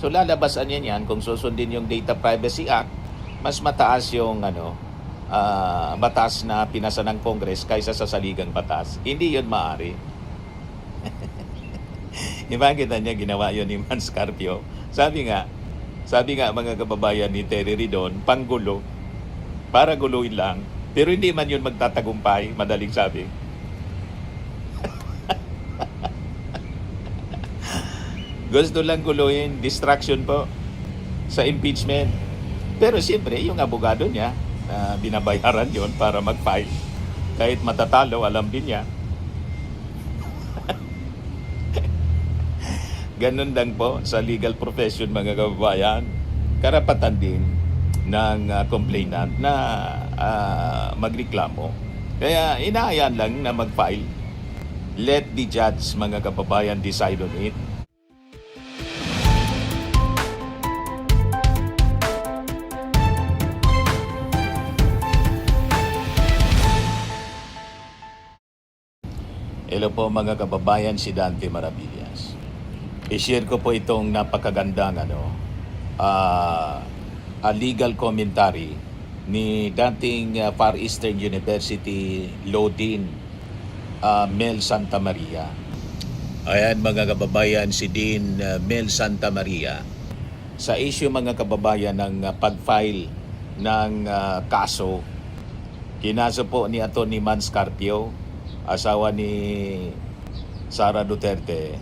So lalabasan yan kung susundin yung Data Privacy Act, mas mataas yung batas na pinasa ng Congress kaysa sa saligang batas. Hindi yun maaari. Nakita niya ginawa yun ni Mans Carpio. Sabi nga mga kababayan ni Terry Ridon, panggulo, para guluhin lang. Pero hindi man yun magtatagumpay, madaling sabi. Gusto lang guluhin, distraction po sa impeachment. Pero siyempre, yung abogado niya, binabayaran yon para mag-file. Kahit matatalo, alam din niya. Ganun lang po sa legal profession, mga kababayan. Karapatan din ng complainant na magreklamo. Kaya inaayan lang na mag-file. Let the judge, mga kababayan, decide on it. Hello po mga kababayan, si Dante Maravillas. I-share ko po itong napakagandang legal commentary ni dating Far Eastern University Law Dean Mel Santamaria. Ayan mga kababayan, si Dean Mel Santamaria sa issue mga kababayan ng pag-file ng kaso, kinaso po ni Atty. Mans Carpio, asawa ni Sara Duterte,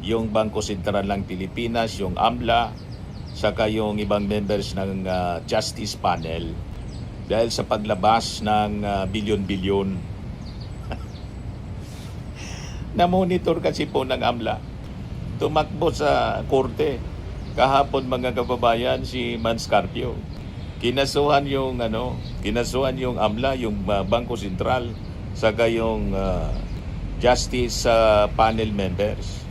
yung Bangko Sentral ng Pilipinas, yung AMLA, saka yung ibang members ng Justice Panel dahil sa paglabas ng bilyon-bilyon. Na-monitor kasi po ng AMLA. Tumakbo sa korte kahapon mga kababayan si Mans Carpio. Kinasuhan yung AMLA, yung Bangko Sentral, saka yung Justice Panel members.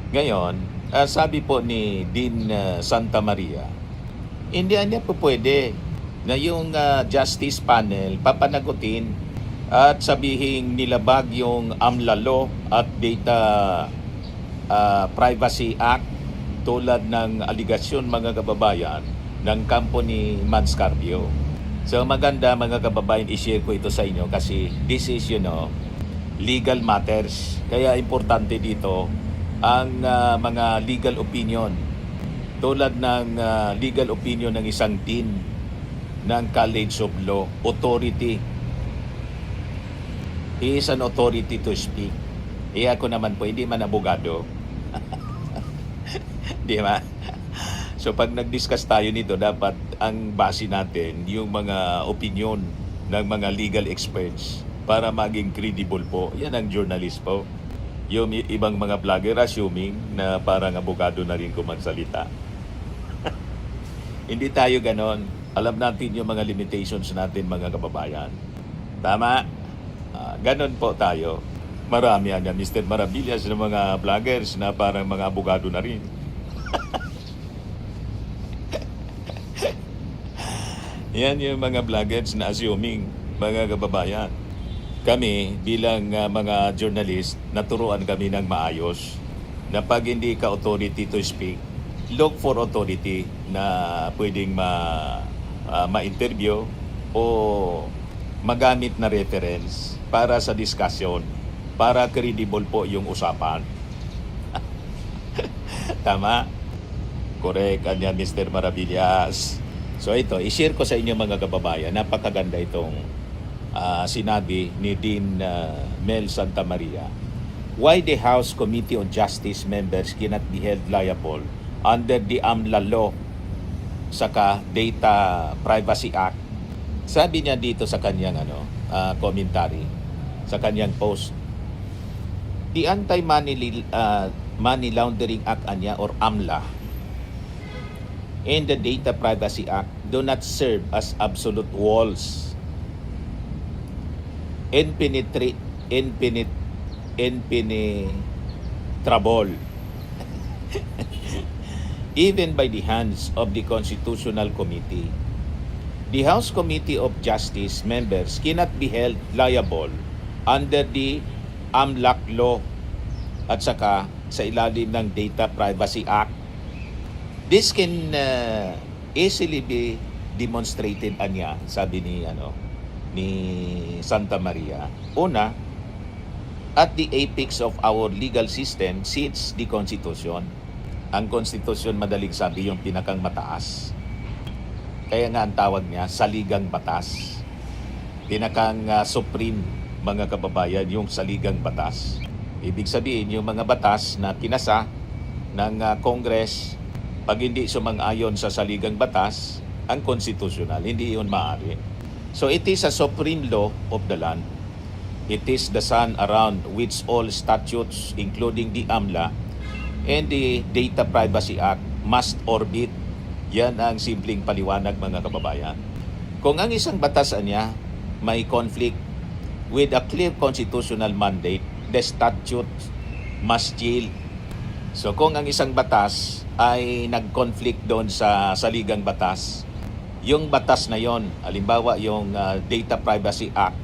Ngayon, sabi po ni Dean Santamaria, hindi niya po pwede na yung Justice Panel papanagutin at sabihin nilabag yung AMLA Law at Data Privacy Act tulad ng aligasyon mga kababayan ng kampo ni Mans Carpio. So maganda mga kababayan, i-share ko ito sa inyo kasi this is legal matters. Kaya importante dito ang mga legal opinion. Tulad ng legal opinion ng isang dean ng College of Law, authority. He is an authority to speak. Ako naman po, hindi man abogado. Di ba? So pag nag-discuss tayo nito, dapat ang base natin yung mga opinion ng mga legal experts para maging credible po. Yan ang journalist po. Yung ibang mga vlogger assuming na parang abogado na rin kumagsalita. Hindi tayo ganon. Alam natin yung mga limitations natin mga kababayan. Tama? Ganon po tayo. Marami yan, Mr. Maravillas ng mga vloggers na parang mga abogado na rin. Yan yung mga vloggers na assuming, mga kababayan. Kami bilang mga journalist, naturuan kami ng maayos na pag hindi ka authority to speak, look for authority na pwedeng ma-interview o magamit na reference para sa discussion, para credible po yung usapan. Tama? Correct, kanya Mr. Maravillas. So ito, i-share ko sa inyo mga kababayan, napakaganda itong sinabi ni Dean Mel Santamaria. Why the House Committee on Justice members cannot be held liable under the AMLA law saka Data Privacy Act. Sabi niya dito sa kanyang commentary, sa kanyang post, the Anti-Money Laundering Act or AMLA and the Data Privacy Act do not serve as absolute walls impenetrable even by the hands of the Constitutional Committee. The House Committee of Justice members cannot be held liable under the AMLAC law at saka sa ilalim ng Data Privacy Act. This can easily be demonstrated anya, sabi ni Santa Maria. Una, at the apex of our legal system sits the Constitution. Ang Constitution, madaling sabi, yung pinakang mataas. Kaya nga ang tawag niya, saligang batas. Pinakang supreme, mga kababayan, yung saligang batas. Ibig sabihin, yung mga batas na pinasa ng Congress, pag hindi sumang-ayon sa saligang batas, ang constitutional, hindi yun maaari. So it is a supreme law of the land. It is the sun around which all statutes, including the AMLA and the Data Privacy Act, must orbit. Yan ang simpleng paliwanag, mga kababayan. Kung ang isang batas niya may conflict with a clear constitutional mandate, the statute must yield. So kung ang isang batas ay nag-conflict doon sa saligang batas, yung batas na yon, halimbawa yung Data Privacy Act,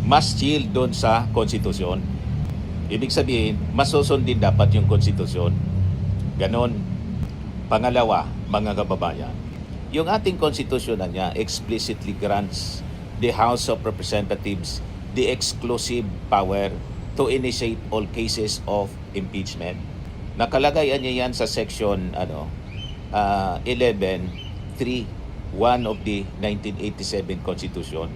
must yield doon sa konstitusyon. Ibig sabihin, masusundin dapat yung konstitusyon. Ganon. Pangalawa, mga kababayan, yung ating konstitusyon na niya explicitly grants the House of Representatives the exclusive power to initiate all cases of impeachment. Nakalagay niya yan sa section 11.3, 1 of the 1987 Constitution.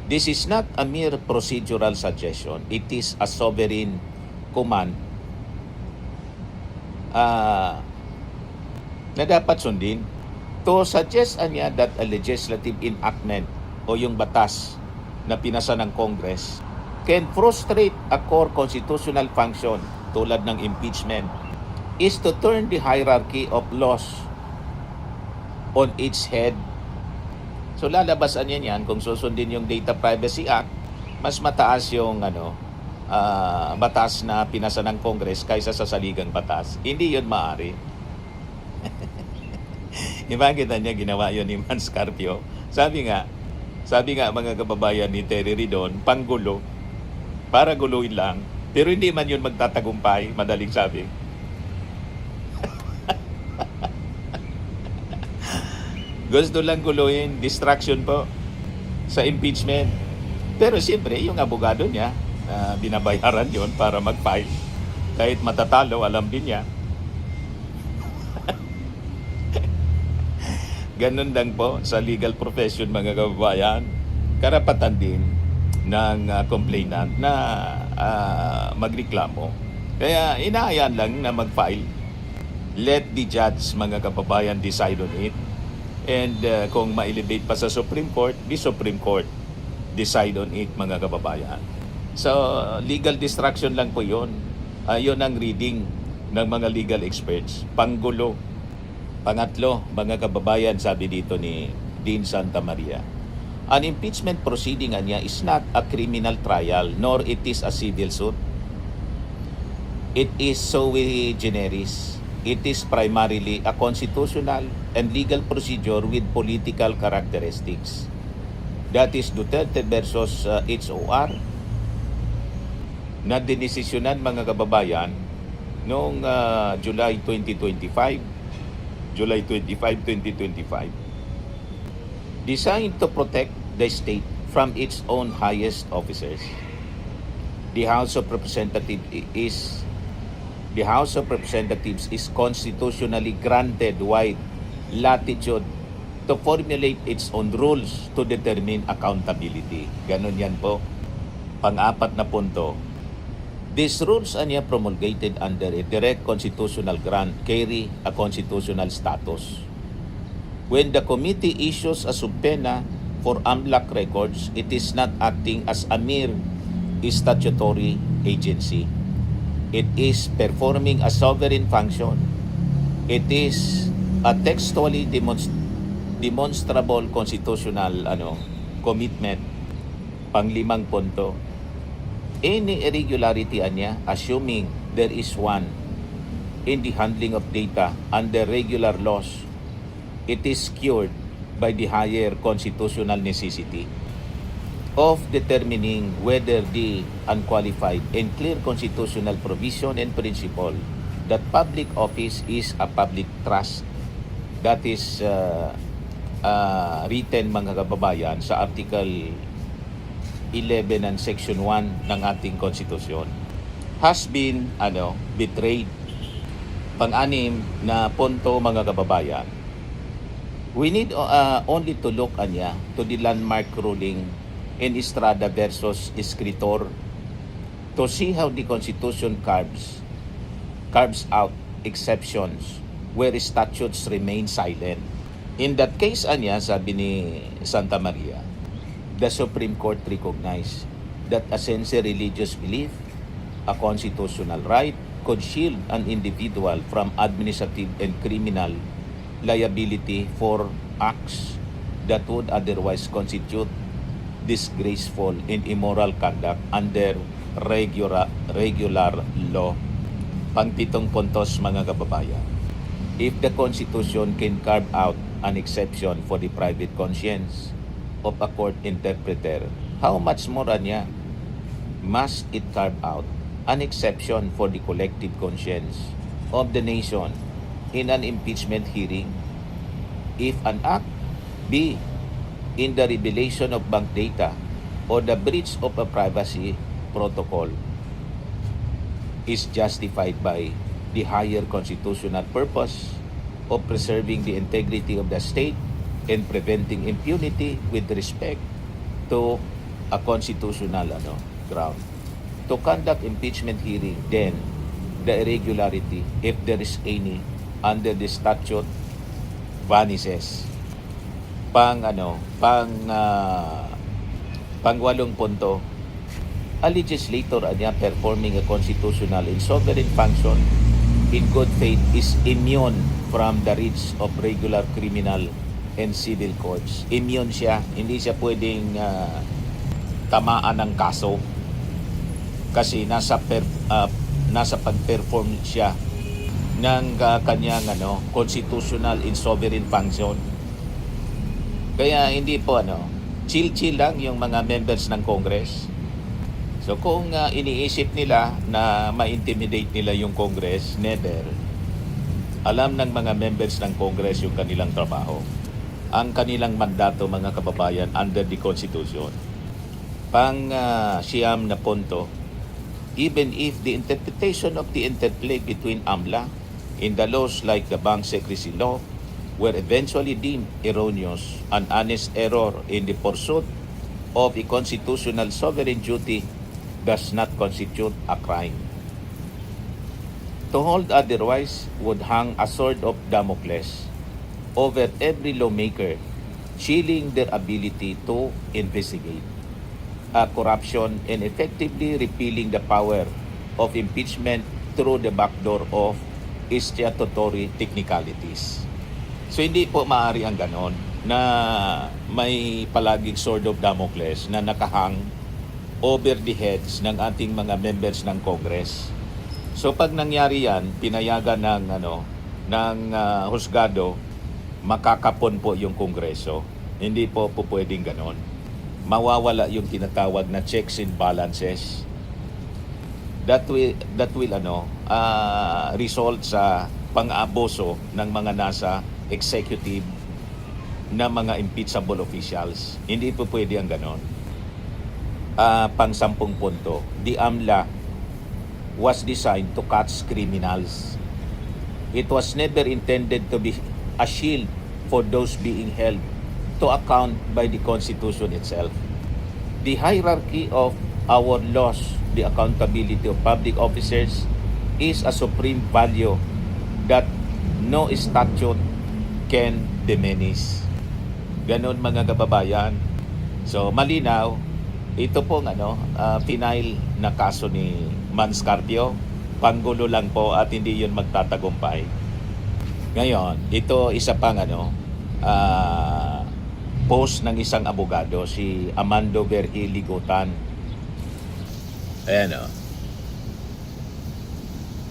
This is not a mere procedural suggestion. It is a sovereign command na dapat sundin. To suggest niya that a legislative enactment o yung batas na pinasa ng Congress can frustrate a core constitutional function tulad ng impeachment is to turn the hierarchy of laws on its head. So lalabasan yan kung susundin yung Data Privacy Act, mas mataas yung batas na pinasa ng Congress kaysa sa saligang batas. Hindi yun maaari. Nakita niya ginawa yun ni Man Scarpio. Sabi nga mga kababayan ni Terry Ridon, panggulo, para guluhin lang, pero hindi man yun magtatagumpay, madaling sabi. Gusto lang guluhin, distraction po sa impeachment. Pero siyempre, yung abogado niya, binabayaran yon para mag-file. Kahit matatalo, alam din niya. Ganun lang po sa legal profession, mga kababayan. Karapatan din ng complainant na magreklamo. Kaya inaayan lang na mag-file. Let the judge, mga kababayan, decide on it. And kung ma-elevate pa sa Supreme Court, the Supreme Court decide on it, mga kababayan. So, legal distraction lang po yun. Yun ang reading ng mga legal experts. Panggulo. Pangatlo, mga kababayan, sabi dito ni Dean Santa Maria, an impeachment proceeding niya is not a criminal trial, nor it is a civil suit. It is sui generis. It is primarily a constitutional and legal procedure with political characteristics. That is Duterte versus HOR na dinesisyonan, mga kababayan, noong July 25, 2025, designed to protect the state from its own highest officers. The House of Representatives is constitutionally granted wide latitude to formulate its own rules to determine accountability. Ganon yan po. Pang-apat na punto, these rules are promulgated under a direct constitutional grant carry a constitutional status. When the committee issues a subpoena for AMLAC records, it is not acting as a mere statutory agency. It is performing a sovereign function. It is a textually demonstrable constitutional commitment. Panglimang punto, any irregularity niya, assuming there is one in the handling of data under regular laws, it is cured by the higher constitutional necessity of determining whether the unqualified and clear constitutional provision and principle that public office is a public trust. That is written, mga kababayan, sa Article 11 and Section 1 ng ating konstitusyon. Has been betrayed. Pang-anim na punto, mga kababayan, we need only to look to the landmark ruling in Estrada versus Escritor to see how the Constitution carves out exceptions where statutes remain silent. In that case, sabi ni Santa Maria, the Supreme Court recognized that a sincere religious belief, a constitutional right, could shield an individual from administrative and criminal liability for acts that would otherwise constitute disgraceful and immoral conduct under regular law. Pang-pitong puntos, mga kababayan. If the Constitution can carve out an exception for the private conscience of a court interpreter, how much more must it carve out an exception for the collective conscience of the nation in an impeachment hearing if an act be in the revelation of bank data or the breach of a privacy protocol is justified by the higher constitutional purpose of preserving the integrity of the state and preventing impunity with respect to a constitutional ground. To conduct impeachment hearing, then the irregularity, if there is any, under the statute vanishes. Pang-walong punto, a legislator performing a constitutional and sovereign function in good faith is immune from the reach of regular criminal and civil courts. Immune siya, hindi siya pwedeng tamaan ng kaso kasi nasa pag-perform siya ng kanyang constitutional and sovereign function. Kaya hindi po chill-chill lang yung mga members ng Congress. So kung iniisip nila na ma-intimidate nila yung Congress, never. Alam ng mga members ng Congress yung kanilang trabaho. Ang kanilang mandato, mga kababayan, under the Constitution. Siyam na punto, even if the interpretation of the interplay between AMLA in the laws like the Bank Secrecy Law were eventually deemed erroneous, an honest error in the pursuit of a constitutional sovereign duty does not constitute a crime. To hold otherwise would hang a sword of Damocles over every lawmaker, chilling their ability to investigate corruption and effectively repealing the power of impeachment through the back door of statutory technicalities. So hindi po maaari ang ganon na may palaging sword of Damocles na nakahang over the heads ng ating mga members ng Congress. So pag nangyari yan, pinayagan ng husgado, makakapon po yung Kongreso. Hindi po pwedeng ganon. Mawawala yung tinatawag na checks and balances. That will result sa pang-abuso ng mga nasa executive na mga impeachable officials. Hindi po pwede ang ganon. Pang-10 punto, the AMLA was designed to catch criminals. It was never intended to be a shield for those being held to account by the Constitution itself. The hierarchy of our laws, the accountability of public officers, is a supreme value that no statute can diminish. Ganon, mga kababayan. So malinaw, ito pong final na kaso ni Manscarpio, panggulo lang po at hindi yun magtatagumpay. Ngayon, ito isa pang post ng isang abogado, si Amando Vergil Ligotan. Ayan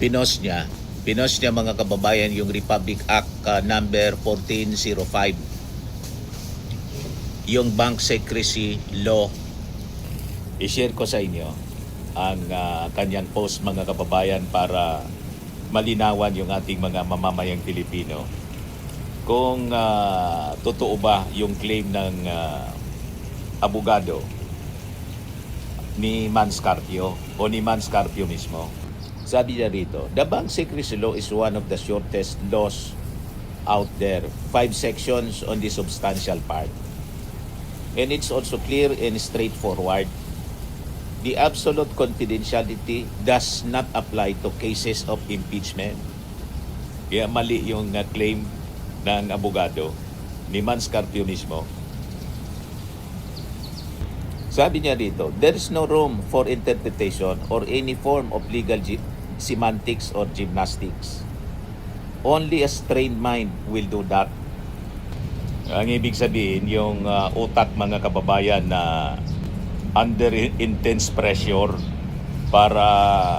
Pinost niya mga kababayan yung Republic Act number 1405. Yung Bank Secrecy Law. I-share ko sa inyo ang kanyang post, mga kababayan, para malinawan yung ating mga mamamayang Pilipino kung totoo ba yung claim ng abogado ni Mans Carpio o ni Mans Carpio mismo. Sabi niya rito, the bank secrecy law is one of the shortest laws out there. 5 sections on the substantial part. And it's also clear and straightforward. The absolute confidentiality does not apply to cases of impeachment. Kaya mali yung claim ng abogado ni Mans Carpio mismo. Sabi niya dito, there is no room for interpretation or any form of legal semantics or gymnastics. Only a trained mind will do that. Ang ibig sabihin, yung utak mga kababayan na under intense pressure para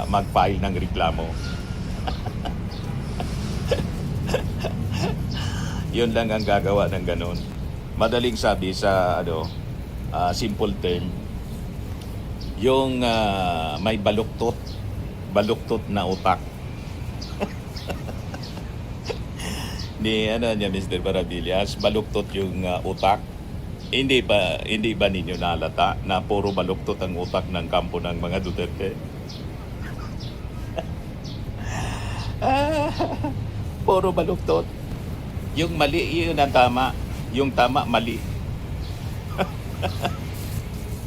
mag-file ng reklamo. Yun lang ang gagawa ng ganun. Madaling sabi sa simple term, yung may baluktot na utak. Ni Mr. Maravillas, baluktot yung utak. Hindi ba ninyo nalata na puro baluktot ang utak ng kampo ng mga Duterte? Puro baluktot. Yung mali, yun ang tama. Yung tama, mali.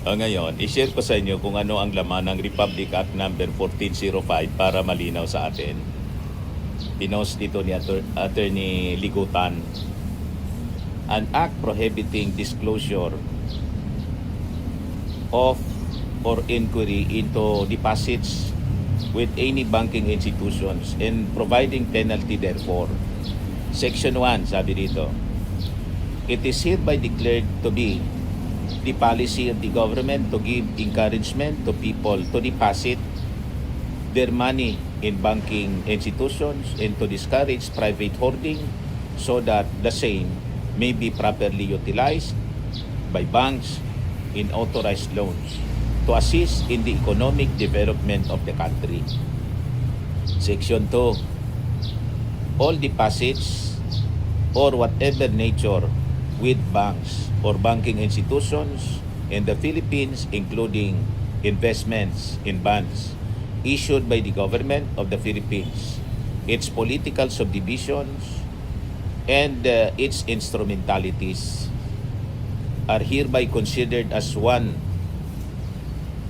Ngayon, i-share ko sa inyo kung ano ang laman ng Republic Act number 1405 para malinaw sa atin. Pinost dito ni Attorney Ligutan. An act prohibiting disclosure of or inquiry into deposits with any banking institutions and providing penalty therefore. Section 1, sabi dito, it is hereby declared to be the policy of the government to give encouragement to people to deposit their money in banking institutions and to discourage private hoarding so that the same may be properly utilized by banks in authorized loans to assist in the economic development of the country. Section 2. All deposits or whatever nature with banks or banking institutions in the Philippines, including investments in bonds issued by the government of the Philippines, its political subdivisions, and its instrumentalities are hereby considered as one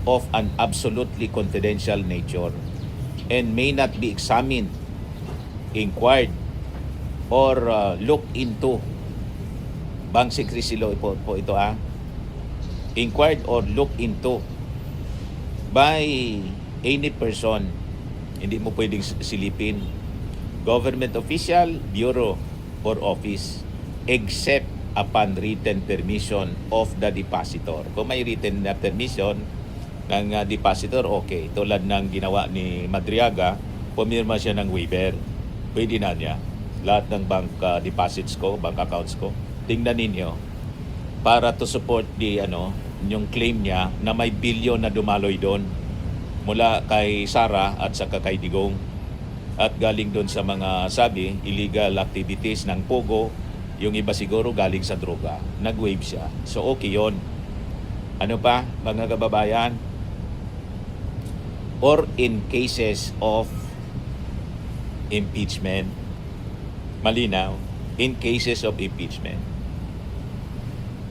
of an absolutely confidential nature and may not be examined, inquired, or looked into. Bank secrecy law po ito inquired or looked into by any person. Hindi mo pwedeng silipin. Government official, bureau, or office except upon written permission of the depositor. Kung may written na permission ng depositor, okay. Tulad ng ginawa ni Madriaga, pumirma siya ng waiver. Pwede na niya. Lahat ng bank deposits ko, bank accounts ko, tingnan ninyo para to support yung claim niya na may bilyon na dumaloy doon mula kay Sara at saka kay Digong at galing doon sa mga illegal activities ng Pogo. Yung iba siguro galing sa droga, nag-wave siya, so okay yon. Ano pa mga kababayan? Or in cases of impeachment, malinaw, in cases of impeachment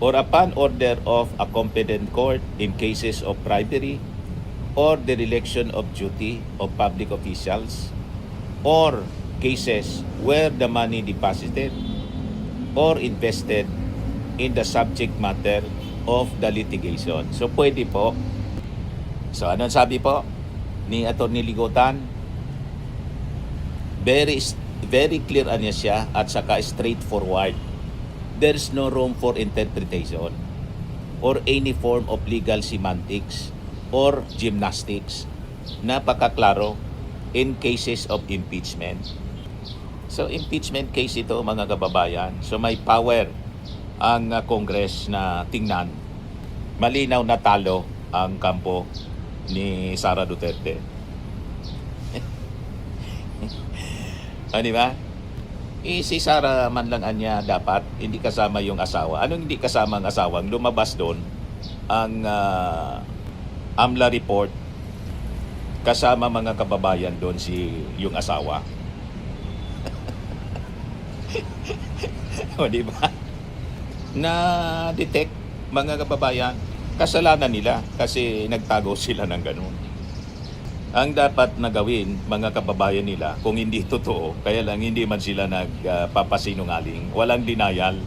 or upon order of a competent court in cases of bribery or dereliction of duty of public officials or cases where the money deposited or invested in the subject matter of the litigation. So pwede po. So anong sabi po ni Atty. Ligutan? Very clear siya at saka straightforward. There's no room for interpretation or any form of legal semantics or gymnastics. Napakaklaro in cases of impeachment. So impeachment case ito mga kababayan. So may power ang Congress na tingnan. Malinaw na talo ang kampo ni Sara Duterte. Di ba? Si Sara man lang anya dapat hindi kasama yung asawa. Anong hindi kasama ang asawa? Ang lumabas doon ang AMLA report kasama mga kababayan doon yung asawa. O di ba? Na-detect mga kababayan, kasalanan nila kasi nagtago sila ng ganun. Ang dapat na gawin mga kababayan nila kung hindi totoo, kaya lang hindi man sila nagpapasinungaling, walang denial.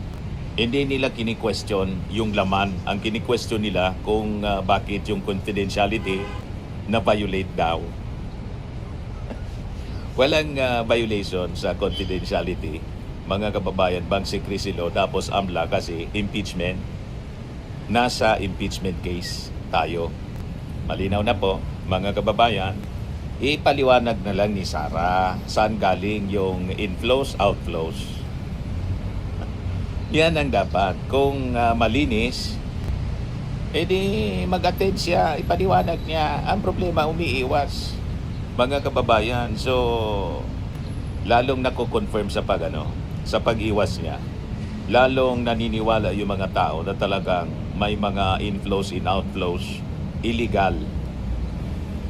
Hindi nila kini-question yung laman. Ang kini-question nila kung bakit yung confidentiality na violate daw. Walang violation sa confidentiality. Mga kababayan, Bank Secrecy Law, tapos AMLA kasi impeachment. Nasa impeachment case tayo. Malinaw na po, mga kababayan, ipaliwanag na lang ni Sara saan galing yung inflows, outflows. Yan ang dapat. Kung malinis, edi mag-attend siya, ipaliwanag niya. Ang problema, umiiwas. Mga kababayan, so lalong nako-confirm sa sa pag-iwas niya. Lalong naniniwala yung mga tao na talagang may mga inflows and outflows illegal.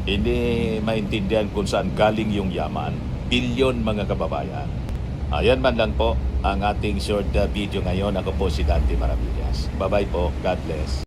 Hindi maintindihan kung saan galing yung yaman. Bilyon mga kababayan. Ayan man lang po ang ating short video ngayon. Ako po si Dante Maravillas. Bye-bye po. God bless.